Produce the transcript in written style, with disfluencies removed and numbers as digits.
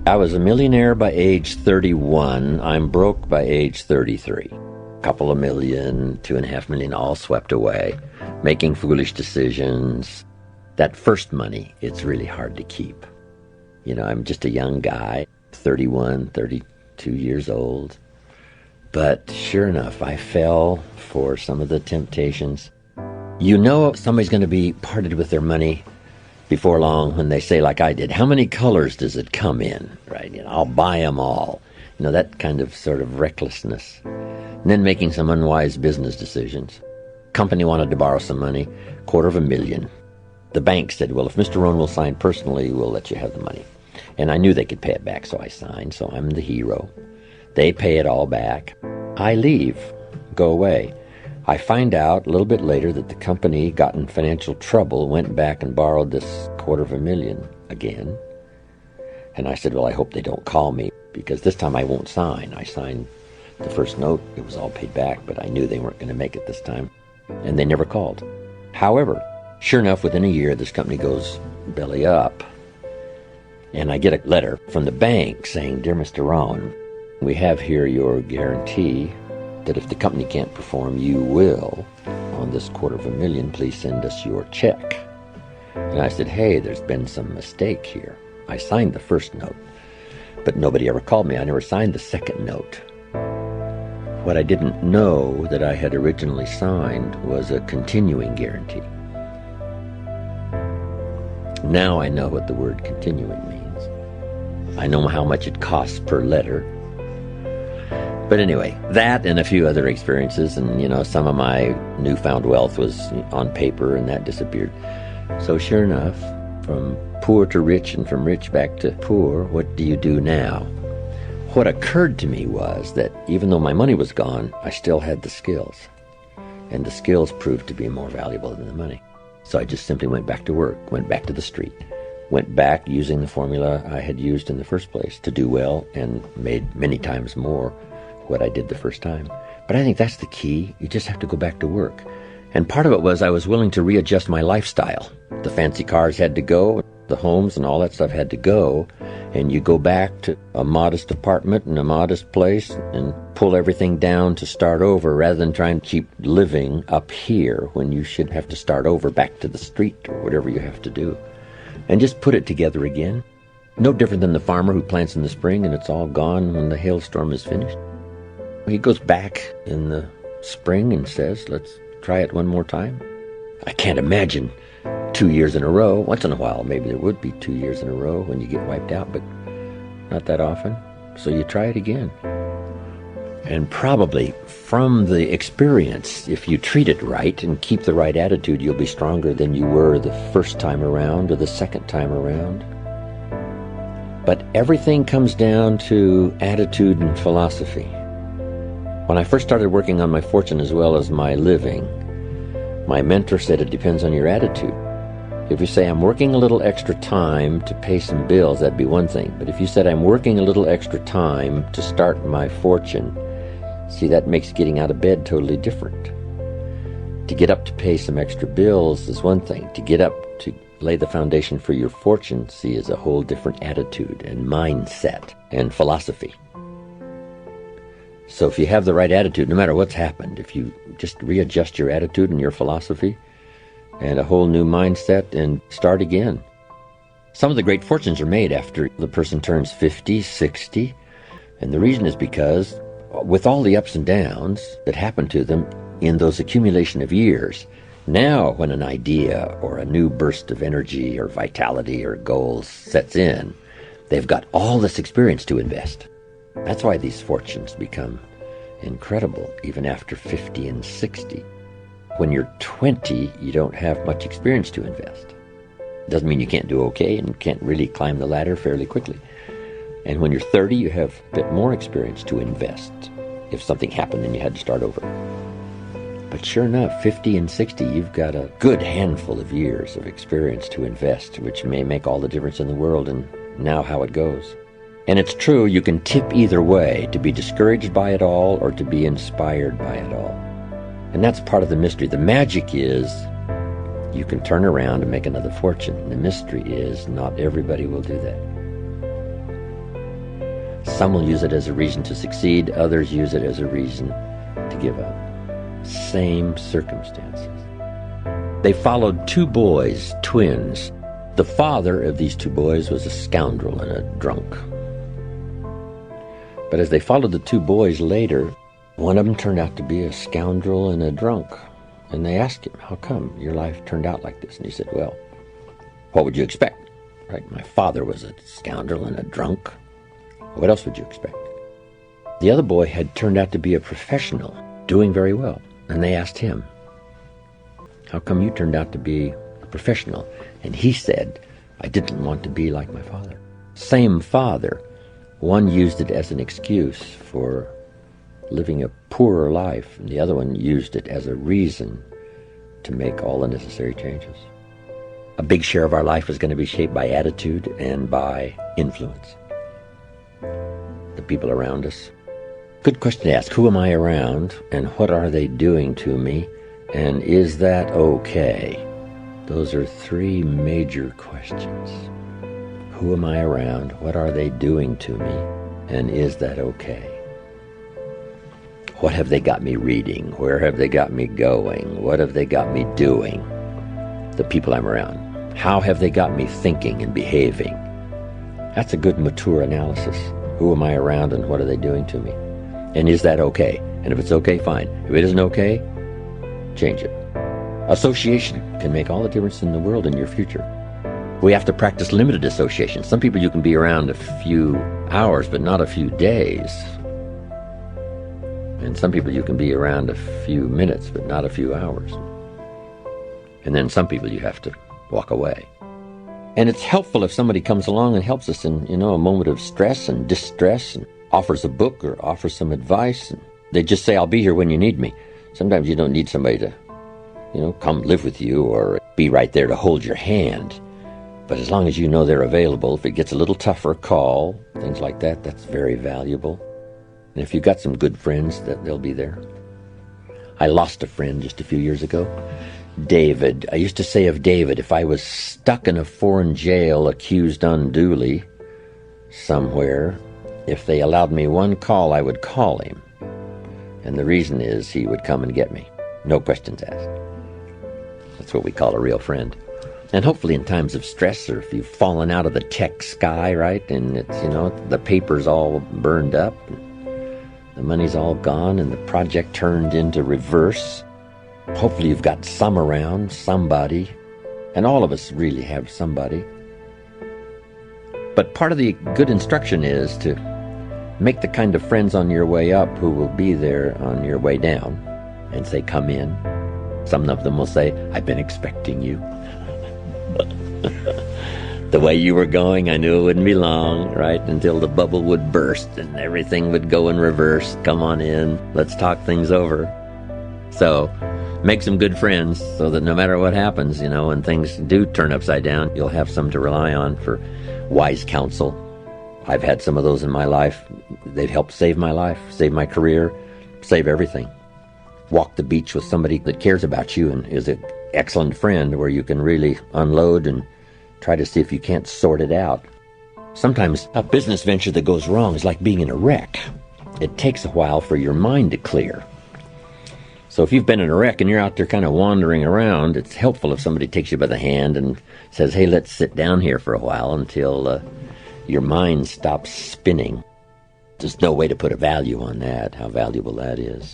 I was a millionaire by age 31. I'm broke by age 33. Couple of million, 2.5 million, all swept away, making foolish decisions. That first money, it's really hard to keep. You know, I'm just a young guy, 31, 32 years old. But sure enough, I fell for some of the temptations. You know somebody's going to be parted with their money before long when they say, like I did, how many colors does it come in? Right? You know, I'll buy them all. You know, that kind of sort of recklessness. And then making some unwise business decisions. Company wanted to borrow some money, $250,000. The bank said, well, if Mr. Rohn will sign personally, we'll let you have the money. And I knew they could pay it back, so I signed. So I'm the hero. They pay it all back. I leave, go away. I find out a little bit later that the company got in financial trouble, went back and borrowed this $250,000 again. And I said, well, I hope they don't call me, because this time I won't sign. I signed the first note. It was all paid back, but I knew they weren't going to make it this time. And they never called. However, sure enough, within a year, this company goes belly up. And I get a letter from the bank saying, dear Mr. Rohn, we have here your guarantee that if the company can't perform, you will. On this $250,000, please send us your check. And I said, hey, there's been some mistake here. I signed the first note, but nobody ever called me. I never signed the second note. What I didn't know that I had originally signed was a continuing guarantee. Now I know what the word continuing means. I know how much it costs per letter. But anyway, that and a few other experiences, and you know, some of my newfound wealth was on paper, and that disappeared. So sure enough, from poor to rich and from rich back to poor, what do you do now? What occurred to me was that even though my money was gone, I still had the skills. And the skills proved to be more valuable than the money. So I just simply went back to work, went back to the street, went back using the formula I had used in the first place to do well, and made many times more what I did the first time. But I think that's the key. You just have to go back to work. And part of it was I was willing to readjust my lifestyle. The fancy cars had to go, the homes and all that stuff had to go, and you go back to a modest apartment and a modest place and pull everything down to start over, rather than trying to keep living up here when you should have to start over back to the street or whatever you have to do. And just put it together again. No different than the farmer who plants in the spring and it's all gone when the hailstorm is finished. He goes back in the spring and says, let's try it one more time. I can't imagine 2 years in a row. Once in a while, maybe there would be 2 years in a row when you get wiped out, but not that often. So you try it again. And probably from the experience, if you treat it right and keep the right attitude, you'll be stronger than you were the first time around or the second time around. But everything comes down to attitude and philosophy. When I first started working on my fortune as well as my living, my mentor said it depends on your attitude. If you say, I'm working a little extra time to pay some bills, that'd be one thing. But if you said, I'm working a little extra time to start my fortune, see, that makes getting out of bed totally different. To get up to pay some extra bills is one thing. To get up to lay the foundation for your fortune, see, is a whole different attitude and mindset and philosophy. So if you have the right attitude, no matter what's happened, if you just readjust your attitude and your philosophy and a whole new mindset and start again. Some of the great fortunes are made after the person turns 50, 60. And the reason is because with all the ups and downs that happen to them in those accumulation of years, now when an idea or a new burst of energy or vitality or goals sets in, they've got all this experience to invest. That's why these fortunes become incredible, even after 50 and 60. When you're 20, you don't have much experience to invest. Doesn't mean you can't do okay and can't really climb the ladder fairly quickly. And when you're 30, you have a bit more experience to invest if something happened and you had to start over. But sure enough, 50 and 60, you've got a good handful of years of experience to invest, which may make all the difference in the world and now how it goes. And it's true, you can tip either way, to be discouraged by it all or to be inspired by it all. And that's part of the mystery. The magic is you can turn around and make another fortune. The mystery is not everybody will do that. Some will use it as a reason to succeed. Others use it as a reason to give up. Same circumstances. They followed two boys, twins. The father of these two boys was a scoundrel and a drunk. But as they followed the two boys later, one of them turned out to be a scoundrel and a drunk. And they asked him, how come your life turned out like this? And he said, well, what would you expect? Right? My father was a scoundrel and a drunk. What else would you expect? The other boy had turned out to be a professional, doing very well. And they asked him, how come you turned out to be a professional? And he said, I didn't want to be like my father. Same father. One used it as an excuse for living a poorer life, and the other one used it as a reason to make all the necessary changes. A big share of our life is going to be shaped by attitude and by influence. The people around us. Good question to ask. Who am I around, and what are they doing to me, and is that okay? Those are three major questions. Who am I around? What are they doing to me? And is that okay? What have they got me reading? Where have they got me going? What have they got me doing? The people I'm around. How have they got me thinking and behaving? That's a good mature analysis. Who am I around and what are they doing to me? And is that okay? And if it's okay, fine. If it isn't okay, change it. Association can make all the difference in the world in your future. We have to practice limited association. Some people you can be around a few hours, but not a few days. And some people you can be around a few minutes, but not a few hours. And then some people you have to walk away. And it's helpful if somebody comes along and helps us in, a moment of stress and distress and offers a book or offers some advice. And they just say, I'll be here when you need me. Sometimes you don't need somebody to, come live with you or be right there to hold your hand. But as long as you know they're available, if it gets a little tougher, call, things like that, that's very valuable. And if you've got some good friends, they'll be there. I lost a friend just a few years ago. David. I used to say of David, if I was stuck in a foreign jail accused unduly somewhere, if they allowed me one call, I would call him. And the reason is he would come and get me. No questions asked. That's what we call a real friend. And hopefully in times of stress, or if you've fallen out of the tech sky, right, and it's, the paper's all burned up, and the money's all gone, and the project turned into reverse, hopefully you've got some around, somebody, and all of us really have somebody. But part of the good instruction is to make the kind of friends on your way up who will be there on your way down and say, come in. Some of them will say, I've been expecting you. The way you were going, I knew it wouldn't be long, right? Until the bubble would burst and everything would go in reverse. Come on in. Let's talk things over. So make some good friends so that no matter what happens, when things do turn upside down, you'll have some to rely on for wise counsel. I've had some of those in my life. They've helped save my life, save my career, save everything. Walk the beach with somebody that cares about you and is an excellent friend where you can really unload and try to see if you can't sort it out. Sometimes a business venture that goes wrong is like being in a wreck. It takes a while for your mind to clear. So if you've been in a wreck and you're out there kind of wandering around, it's helpful if somebody takes you by the hand and says, hey, let's sit down here for a while until your mind stops spinning. There's no way to put a value on that, how valuable that is.